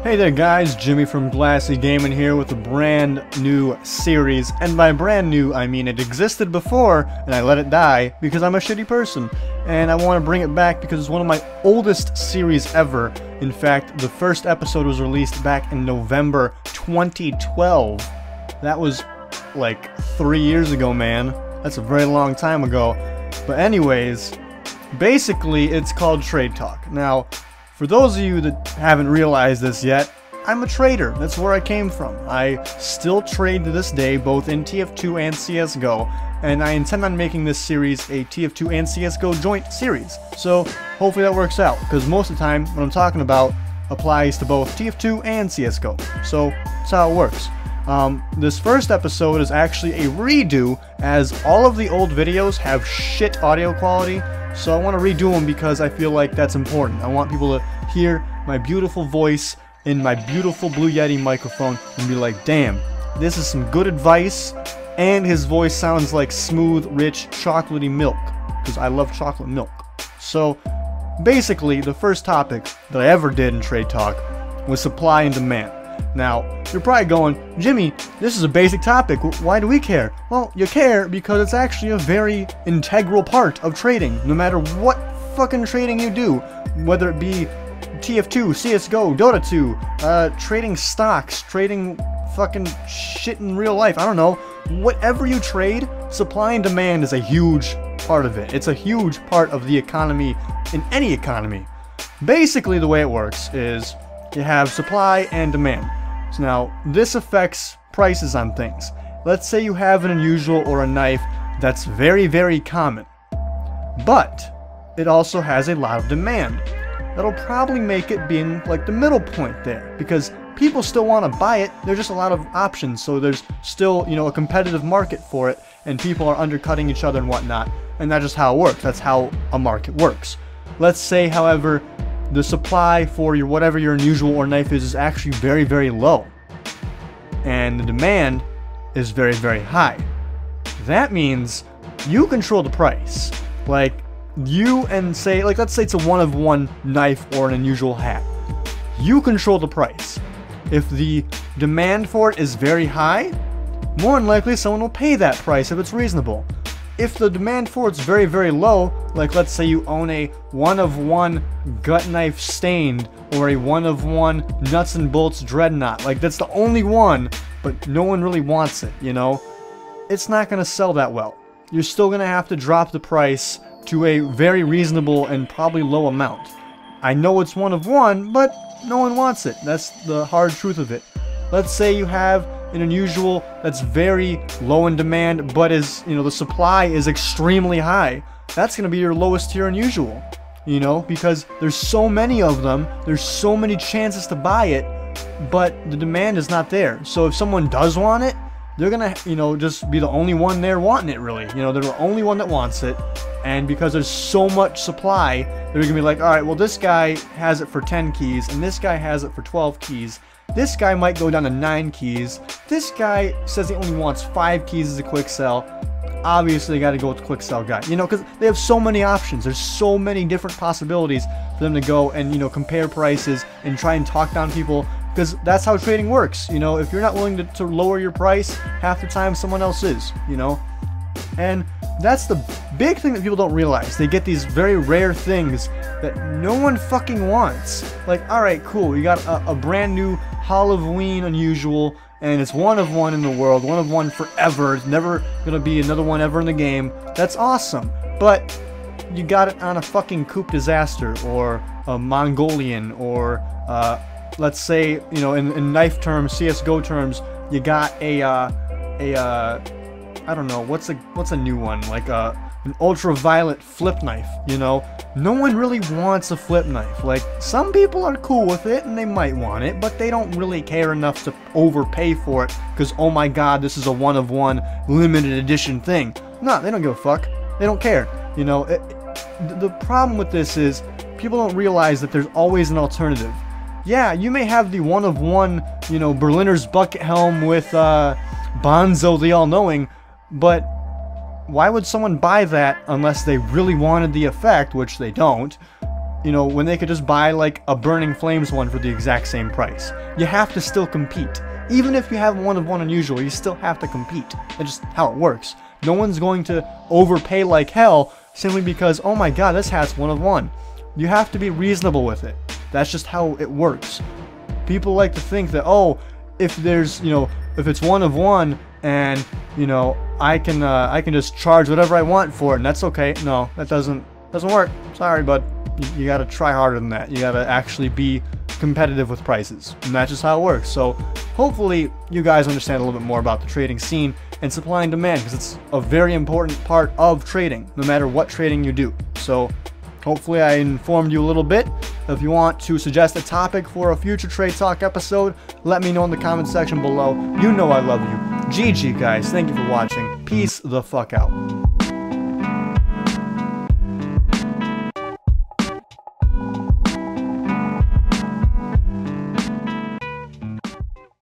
Hey there guys, Jimmy from Glassy Gaming here with a brand new series, and by brand new I mean it existed before and I let it die because I'm a shitty person, and I want to bring it back because it's one of my oldest series ever. In fact, the first episode was released back in November 2012. That was like 3 years ago, man. That's a very long time ago. But anyways, basically it's called Trade Talk. Now, for those of you that haven't realized this yet, I'm a trader. That's where I came from. I still trade to this day, both in TF2 and CSGO, and I intend on making this series a TF2 and CSGO joint series. So hopefully that works out, because most of the time what I'm talking about applies to both TF2 and CSGO. So that's how it works. This first episode is actually a redo, as all of the old videos have shit audio quality. So I want to redo them because I feel like that's important. I want people to hear my beautiful voice in my beautiful Blue Yeti microphone and be like, damn, this is some good advice, and his voice sounds like smooth, rich, chocolatey milk, because I love chocolate milk. So basically, the first topic that I ever did in Trade Talk was supply and demand. Now, you're probably going, Jimmy, this is a basic topic, why do we care? Well, you care because it's actually a very integral part of trading, no matter what fucking trading you do, whether it be TF2, CSGO, Dota 2, trading stocks, trading fucking shit in real life, I don't know, whatever you trade, supply and demand is a huge part of it. It's a huge part of the economy, in any economy. Basically, the way it works is you have supply and demand. So now, this affects prices on things. Let's say you have an unusual or a knife that's very, very common, but it also has a lot of demand. That'll probably make it being like the middle point there, because people still want to buy it. There's just a lot of options, so there's still, you know, a competitive market for it, and people are undercutting each other and whatnot, and that's just how it works. That's how a market works. Let's say, however, the supply for your whatever your unusual or knife is actually very, very low, and the demand is very, very high. That means you control the price. Like, you and say, like, let's say it's a one-of-one knife or an unusual hat. You control the price. If the demand for it is very high, more than likely someone will pay that price if it's reasonable. If the demand for it's very, very low, like let's say you own a one-of-one gut knife stained or a one-of-one nuts and bolts dreadnought, like that's the only one, but no one really wants it, you know, it's not going to sell that well. You're still going to have to drop the price to a very reasonable and probably low amount. I know it's one-of-one, but no one wants it. That's the hard truth of it. Let's say you have an unusual that's very low in demand, but is, you know, the supply is extremely high. That's going to be your lowest tier unusual, you know, because there's so many of them, there's so many chances to buy it, but the demand is not there. So if someone does want it, they're gonna, you know, just be the only one there wanting it, really. You know, they're the only one that wants it, and because there's so much supply, they're gonna be like, alright, well, this guy has it for 10 keys, and this guy has it for 12 keys. This guy might go down to 9 keys. This guy says he only wants 5 keys as a quick sell. Obviously, you gotta go with the quick sell guy, you know, because they have so many options. There's so many different possibilities for them to go and, you know, compare prices and try and talk down people, because that's how trading works. You know, if you're not willing to lower your price, half the time someone else is, you know. And that's the big thing that people don't realize. They get these very rare things that no one fucking wants. Like, alright, cool, you got a brand new Halloween unusual, and it's one-of-one in the world, one-of-one forever. It's never gonna be another one ever in the game. That's awesome. But you got it on a fucking Coup Disaster, or a Mongolian, or let's say, you know, in knife terms, CSGO terms, you got I don't know, what's a new one, like an ultraviolet flip knife, you know? No one really wants a flip knife. Like, some people are cool with it and they might want it, but they don't really care enough to overpay for it because, oh my god, this is a one-of-one limited edition thing. No, they don't give a fuck. They don't care, you know? The problem with this is people don't realize that there's always an alternative. Yeah, you may have the one-of-one, you know, Berliner's bucket helm with Bonzo the All-Knowing, but why would someone buy that unless they really wanted the effect, which they don't, you know, when they could just buy like a Burning Flames one for the exact same price. You have to still compete. Even if you have one of one unusual, you still have to compete. That's just how it works. No one's going to overpay like hell simply because, oh my god, this hat's one of one. You have to be reasonable with it. That's just how it works. People like to think that, oh, if there's, you know, if it's one of one and, you know, I can just charge whatever I want for it and that's okay. No, that doesn't work. Sorry, but you gotta try harder than that. You gotta actually be competitive with prices, and that's just how it works. So hopefully you guys understand a little bit more about the trading scene and supply and demand, because it's a very important part of trading, no matter what trading you do. So hopefully I informed you a little bit. If you want to suggest a topic for a future Trade Talk episode, let me know in the comment section below. You know I love you. GG guys, thank you for watching. Peace the fuck out.